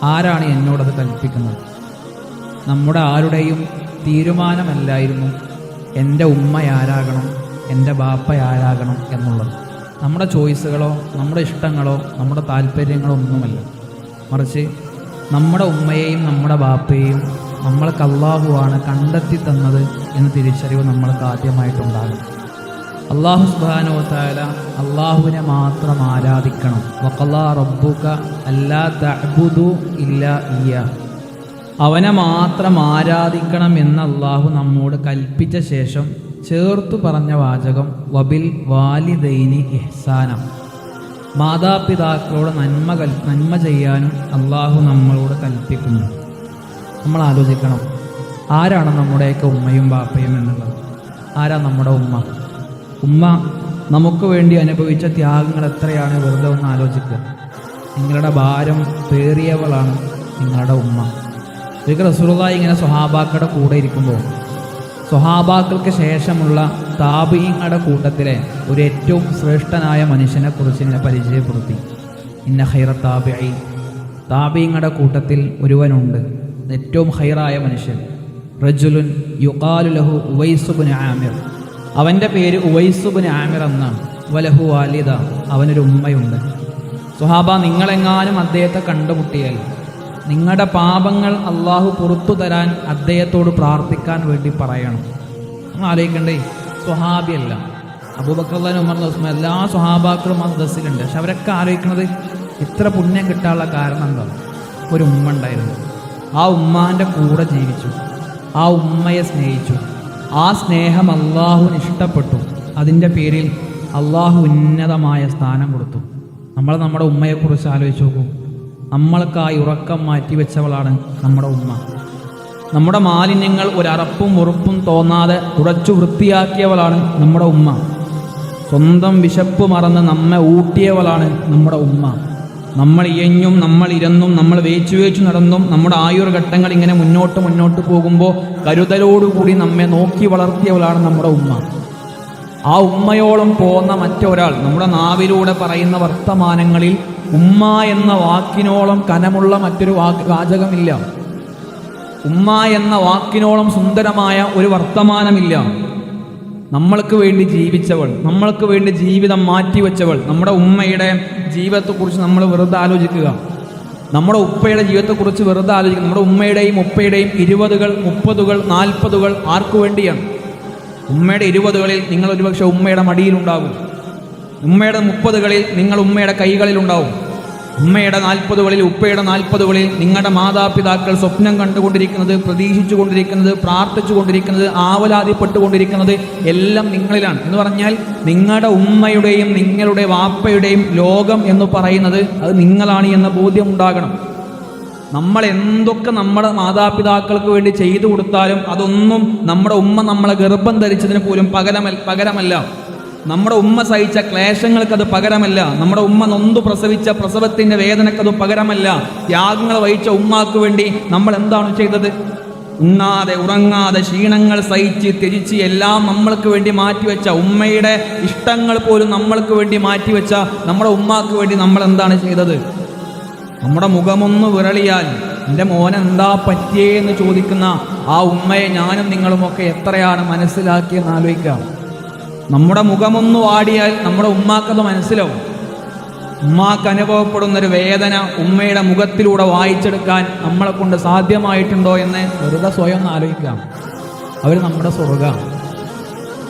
ആരാണ് എന്നോടത് കൽപ്പിക്കുന്നത്? നമ്മുടെ ആരുടെയും തീരുമാനമല്ലായിരുന്നു എൻ്റെ ഉമ്മയാരാകണം, എൻ്റെ ബാപ്പയാരാകണം എന്നുള്ളത്. നമ്മുടെ ചോയ്സുകളോ നമ്മുടെ ഇഷ്ടങ്ങളോ നമ്മുടെ താല്പര്യങ്ങളോ ഒന്നുമല്ല. മറിച്ച് നമ്മുടെ ഉമ്മയെയും നമ്മുടെ ബാപ്പയെയും നമ്മൾക്ക് അള്ളാഹുവാണ് കണ്ടെത്തി തന്നത് എന്ന തിരിച്ചറിവ് നമ്മൾക്ക് ആദ്യമായിട്ടുണ്ടാകും. അള്ളാഹു സുബ്ഹാനഹു വ തആല അള്ളാഹുവിനെ മാത്രം ആരാധിക്കണം. വഖളാ റബ്ബുക അല്ലാ തഅ്ബുദു ഇല്ലാ ഇയ്യാഹ്. അവനെ മാത്രം ആരാധിക്കണം എന്ന് അള്ളാഹു നമ്മോട് കൽപ്പിച്ച ശേഷം ചേർത്തു പറഞ്ഞ വാചകം വബിൽ വാലിദൈനി ഇഹ്സാന. മാതാപിതാക്കളോട് നന്മ ചെയ്യാനും അള്ളാഹു നമ്മളോട് കൽപ്പിക്കുന്നു. നമ്മൾ ആലോചിക്കണം, ആരാണ് നമ്മുടെയൊക്കെ ഉമ്മയും ബാപ്പയും എന്നുള്ളത്? ആരാ നമ്മുടെ ഉമ്മ? ഉമ്മ നമുക്ക് വേണ്ടി അനുഭവിച്ച ത്യാഗങ്ങൾ എത്രയാണ്? വെറുതെ ഒന്ന് ആലോചിക്കുക. നിങ്ങളുടെ ഭാരം പേറിയവളാണ് നിങ്ങളുടെ ഉമ്മ. ഒരിക്കൽ റസൂലുള്ളാഹി ഇങ്ങനെ സ്വഹാബാക്കളുടെ കൂടെ ഇരിക്കുമ്പോൾ സ്വഹാബാക്കൾക്ക് ശേഷമുള്ള താബിഈങ്ങളുടെ കൂട്ടത്തിലെ ഒരു ഏറ്റവും ശ്രേഷ്ഠനായ മനുഷ്യനെ കുറിച്ച് ഇങ്ങനെ പരിചയപ്പെടുത്തി. ഇന്ന ഖൈറ താബിഈൻ, താബിഈങ്ങളുടെ കൂട്ടത്തിൽ ഒരുവനുണ്ട്, ഏറ്റവും ഖൈറായ മനുഷ്യൻ. റജുലുൻ യുഖാലു ലഹു ഉവൈസ് ഇബ്നു ആമിർ, അവൻ്റെ പേര് ഉവൈസ് ഇബ്നു ആമിർ എന്നാണ്. വലഹു വാലിദ, അവനൊരു ഉമ്മയുണ്ട്. സ്വഹാബ, നിങ്ങളെങ്ങാനും അദ്ദേഹത്തെ കണ്ടുമുട്ടിയാൽ നിങ്ങളുടെ പാപങ്ങൾ അള്ളാഹു പുറത്തു തരാൻ അദ്ദേഹത്തോട് പ്രാർത്ഥിക്കാൻ വേണ്ടി പറയണം. നമ്മൾ ആലോചിക്കണ്ടേ, സ്വഹാബിയല്ല, അബൂബക്കർ റളിയല്ലാഹു അൻഹു, ഉമർ, ഉസ്മാൻ, എല്ലാ സ്വഹാബാക്കളും ആ സദസ്സിലുണ്ട്. പക്ഷെ അവരൊക്കെ ആലോചിക്കുന്നത് ഇത്ര പുണ്യം കിട്ടാനുള്ള കാരണം എന്താ? ഒരു ഉമ്മ ഉണ്ടായിരുന്നു. ആ ഉമ്മാൻ്റെ കൂടെ ജീവിച്ചു, ആ ഉമ്മയെ സ്നേഹിച്ചു, ആ സ്നേഹം അള്ളാഹുവിന് ഇഷ്ടപ്പെട്ടു. അതിൻ്റെ പേരിൽ അള്ളാഹു ഉന്നതമായ സ്ഥാനം കൊടുത്തു. നമ്മൾ നമ്മുടെ ഉമ്മയെക്കുറിച്ച് ആലോചിച്ച് നോക്കൂ. നമ്മൾക്കായി ഉറക്കം മാറ്റിവെച്ചവളാണ് നമ്മുടെ ഉമ്മ. നമ്മുടെ മാലിന്യങ്ങൾ ഒരറപ്പും ഉറപ്പും തോന്നാതെ തുടച്ചു വൃത്തിയാക്കിയവളാണ് നമ്മുടെ ഉമ്മ. സ്വന്തം വിശപ്പ് മറന്ന് നമ്മെ ഊട്ടിയവളാണ് നമ്മുടെ ഉമ്മ. നമ്മൾ ഇയഞ്ഞും നമ്മൾ ഇരന്നും നമ്മൾ വേച്ചു നടന്നും നമ്മുടെ ആയുർഘട്ടങ്ങൾ ഇങ്ങനെ മുന്നോട്ട് പോകുമ്പോൾ കരുതലോടുകൂടി നമ്മെ നോക്കി വളർത്തിയവളാണ് നമ്മുടെ ഉമ്മ. ആ ഉമ്മയോളം പോന്ന മറ്റൊരാൾ നമ്മുടെ നാവിലൂടെ പറയുന്ന വർത്തമാനങ്ങളിൽ ഉമ്മ എന്ന വാക്കിനോളം കനമുള്ള മറ്റൊരു വാചകമില്ല. ഉമ്മ എന്ന വാക്കിനോളം സുന്ദരമായ ഒരു വർത്തമാനമില്ല. നമ്മൾക്ക് വേണ്ടി ജീവിച്ചവൾ, നമ്മൾക്ക് വേണ്ടി ജീവിതം മാറ്റിവെച്ചവൾ. നമ്മുടെ ഉമ്മയുടെ ജീവിതത്തെക്കുറിച്ച് നമ്മൾ വെറുതെ ആലോചിക്കുക. നമ്മുടെ ഉപ്പയുടെ ജീവിതത്തെക്കുറിച്ച് വെറുതെ ആലോചിക്കുക. നമ്മുടെ ഉമ്മയുടെയും ഉപ്പയുടെയും 20കൾ 30കൾ 40കൾ ആർക്കു വേണ്ടിയാണ്? ഉമ്മയുടെ 20കളിൽ നിങ്ങൾ ഒരുപക്ഷെ ഉമ്മയുടെ മടിയിലുണ്ടാകും. ഉമ്മയുടെ 30കളിൽ നിങ്ങൾ ഉമ്മയുടെ കൈകളിലുണ്ടാവും. ഉമ്മയുടെ 40കളിൽ ഉപ്പയുടെ 40കളിൽ നിങ്ങളുടെ മാതാപിതാക്കൾ സ്വപ്നം കണ്ടുകൊണ്ടിരിക്കുന്നത്, പ്രതീക്ഷിച്ചു കൊണ്ടിരിക്കുന്നത്, പ്രാർത്ഥിച്ചു കൊണ്ടിരിക്കുന്നത്, ആവലാതിപ്പെട്ടുകൊണ്ടിരിക്കുന്നത് എല്ലാം നിങ്ങളിലാണ്. എന്ന് പറഞ്ഞാൽ നിങ്ങളുടെ ഉമ്മയുടെയും നിങ്ങളുടെ വാപ്പയുടെയും ലോകം എന്ന് പറയുന്നത് അത് നിങ്ങളാണ് എന്ന ബോധ്യം ഉണ്ടാകണം. നമ്മൾ എന്തൊക്കെ നമ്മുടെ മാതാപിതാക്കൾക്ക് വേണ്ടി ചെയ്തു കൊടുത്താലും അതൊന്നും നമ്മുടെ ഉമ്മ നമ്മളെ ഗർഭം ധരിച്ചതിന് പോലും പകരമല്ല. നമ്മുടെ ഉമ്മ സഹിച്ച ക്ലേശങ്ങൾക്കത് പകരമല്ല. നമ്മുടെ ഉമ്മ നൊന്തു പ്രസവിച്ച പ്രസവത്തിൻ്റെ വേദനക്കത് പകരമല്ല. ത്യാഗങ്ങൾ വഹിച്ച ഉമ്മാക്ക് വേണ്ടി നമ്മൾ എന്താണ് ചെയ്തത്? ഉണ്ണാതെ ഉറങ്ങാതെ ക്ഷീണങ്ങൾ സഹിച്ച് ത്യജിച്ച് എല്ലാം നമ്മൾക്ക് വേണ്ടി മാറ്റിവെച്ച, ഉമ്മയുടെ ഇഷ്ടങ്ങൾ പോലും നമ്മൾക്ക് വേണ്ടി മാറ്റിവെച്ച നമ്മുടെ ഉമ്മാക്ക് വേണ്ടി നമ്മൾ എന്താണ് ചെയ്തത്? നമ്മുടെ മുഖമൊന്ന് വിരളിയാൽ എൻ്റെ മോനെന്താ പറ്റിയെന്ന് ചോദിക്കുന്ന ആ ഉമ്മയെ ഞാനും നിങ്ങളുമൊക്കെ എത്രയാണ് മനസ്സിലാക്കിയെന്ന് ആലോചിക്കാം. നമ്മുടെ മുഖമൊന്ന് വാടിയാൽ നമ്മുടെ ഉമ്മാക്കത് മനസ്സിലാവും. ഉമ്മാക്ക് അനുഭവപ്പെടുന്നൊരു വേദന ഉമ്മയുടെ മുഖത്തിലൂടെ വായിച്ചെടുക്കാൻ നമ്മളെ കൊണ്ട് സാധ്യമായിട്ടുണ്ടോ എന്ന് വെറുതെ സ്വയം ആലോചിക്കാം. അവർ നമ്മുടെ സ്വർഗ്ഗം.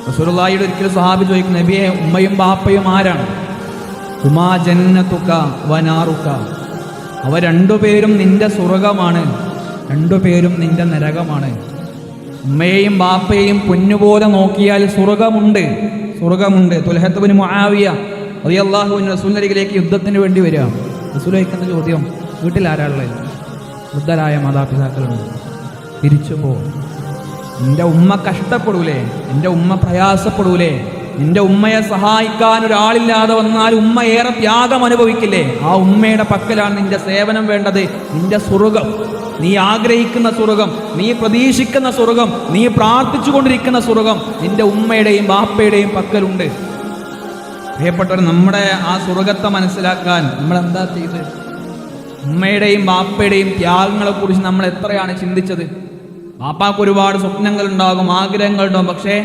റസൂലുള്ളാഹിയുടെ ഒരിക്കലും സ്വഹാബി ചോദിക്കും, നബിയെ, ഉമ്മയും ബാപ്പയും ആരാണ്? ഉമാ ജന്നതുക വനാറുക, അവ രണ്ടുപേരും നിന്റെ സ്വർഗമാണ്, രണ്ടുപേരും നിന്റെ നരകമാണ്. ഉമ്മയെയും ബാപ്പയെയും പൊന്നുപോലെ നോക്കിയാൽ സ്വർഗമുണ്ട്. തുൽഹത്ത് ഇബ്നു മുആവിയ റളിയല്ലാഹു അൻഹു റസൂലിലേക്ക് യുദ്ധത്തിന് വേണ്ടി വരിക. റസൂൽ ചോദിക്കുന്ന ചോദ്യം, വീട്ടിൽ ആരാളുള്ളത്? വൃദ്ധരായ മാതാപിതാക്കളുണ്ട്. തിരിച്ചു പോ. നിന്റെ ഉമ്മ കഷ്ടപ്പെടൂലേ? നിന്റെ ഉമ്മ പ്രയാസപ്പെടൂലേ? നിന്റെ ഉമ്മയെ സഹായിക്കാൻ ഒരാളില്ലാതെ വന്നാൽ ഉമ്മ ഏറെ ത്യാഗം അനുഭവിക്കില്ലേ? ആ ഉമ്മയുടെ പക്കലാണ് നിന്റെ സേവനം വേണ്ടത്. നിന്റെ സ്വർഗം, നീ ആഗ്രഹിക്കുന്ന സ്വർഗം, നീ പ്രതീക്ഷിക്കുന്ന സ്വർഗം, നീ പ്രാർത്ഥിച്ചു കൊണ്ടിരിക്കുന്ന സ്വർഗം നിന്റെ ഉമ്മയുടെയും ബാപ്പയുടെയും പക്കലുണ്ട്. പ്രിയപ്പെട്ടവർ, നമ്മുടെ ആ സ്വർഗത്തെ മനസ്സിലാക്കാൻ നമ്മൾ എന്താ ചെയ്ത്? ഉമ്മയുടെയും ബാപ്പയുടെയും ത്യാഗങ്ങളെക്കുറിച്ച് നമ്മൾ എത്രയാണ് ചിന്തിച്ചത്? ബാപ്പാക്ക് ഒരുപാട് സ്വപ്നങ്ങൾ ഉണ്ടാകും, ആഗ്രഹങ്ങൾ ഉണ്ടാകും. പക്ഷേ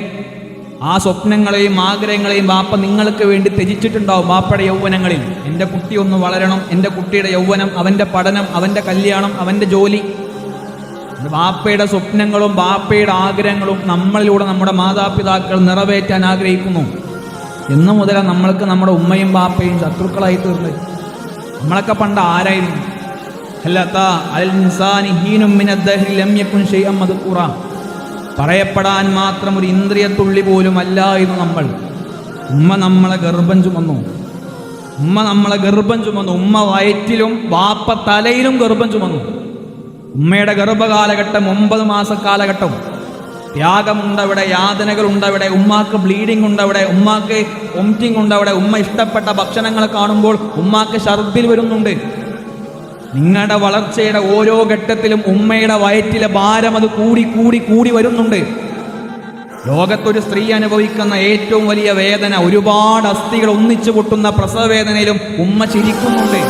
ആ സ്വപ്നങ്ങളെയും ആഗ്രഹങ്ങളെയും ബാപ്പ നിങ്ങൾക്ക് വേണ്ടി ത്യജിച്ചിട്ടുണ്ടാവും. ബാപ്പയുടെ യൗവനങ്ങളിൽ എൻ്റെ കുട്ടി ഒന്ന് വളരണം, എൻ്റെ കുട്ടിയുടെ യൗവനം, അവൻ്റെ പഠനം, അവൻ്റെ കല്യാണം, അവൻ്റെ ജോലി. ബാപ്പയുടെ സ്വപ്നങ്ങളും ബാപ്പയുടെ ആഗ്രഹങ്ങളും നമ്മളിലൂടെ നമ്മുടെ മാതാപിതാക്കൾ നിറവേറ്റാൻ ആഗ്രഹിക്കുന്നു. എന്നു മുതലാണ് നമ്മൾക്ക് നമ്മുടെ ഉമ്മയും ബാപ്പയും ശത്രുക്കളായി തീർന്നത്? നമ്മളൊക്കെ പണ്ട് ആരായിരുന്നു? പറയപ്പെടാൻ മാത്രം ഒരു ഇന്ദ്രിയത്തുള്ളി പോലും അല്ലായിരുന്നു നമ്മൾ. ഉമ്മ നമ്മളെ ഗർഭം ചുമന്നു, ഉമ്മ വയറ്റിലും ബാപ്പ തലയിലും ഗർഭം ചുമന്നു. ഉമ്മയുടെ ഗർഭകാലഘട്ടം 9 മാസ കാലഘട്ടം. ത്യാഗമുണ്ടവിടെ, യാതനകളുണ്ടവിടെ, ഉമ്മാക്ക് ബ്ലീഡിംഗ് ഉണ്ടവിടെ, ഉമ്മാക്ക് വൊമിറ്റിംഗ് ഉണ്ടവിടെ. ഉമ്മ ഇഷ്ടപ്പെട്ട ഭക്ഷണങ്ങൾ കാണുമ്പോൾ ഉമ്മാക്ക് ഛർദ്ദിൽ വരുന്നുണ്ട്. നിങ്ങളുടെ വളർച്ചയുടെ ഓരോ ഘട്ടത്തിലും ഉമ്മയുടെ വയറ്റിലെ ഭാരം അത് കൂടി കൂടി കൂടി വരുന്നുണ്ട്. ലോകത്തൊരു സ്ത്രീ അനുഭവിക്കുന്ന ഏറ്റവും വലിയ വേദന, ഒരുപാട് അസ്ഥികൾ ഒന്നിച്ചു പൊട്ടുന്ന പ്രസവ വേദനയിലും ഉമ്മ ചിരിക്കുന്നുണ്ട്.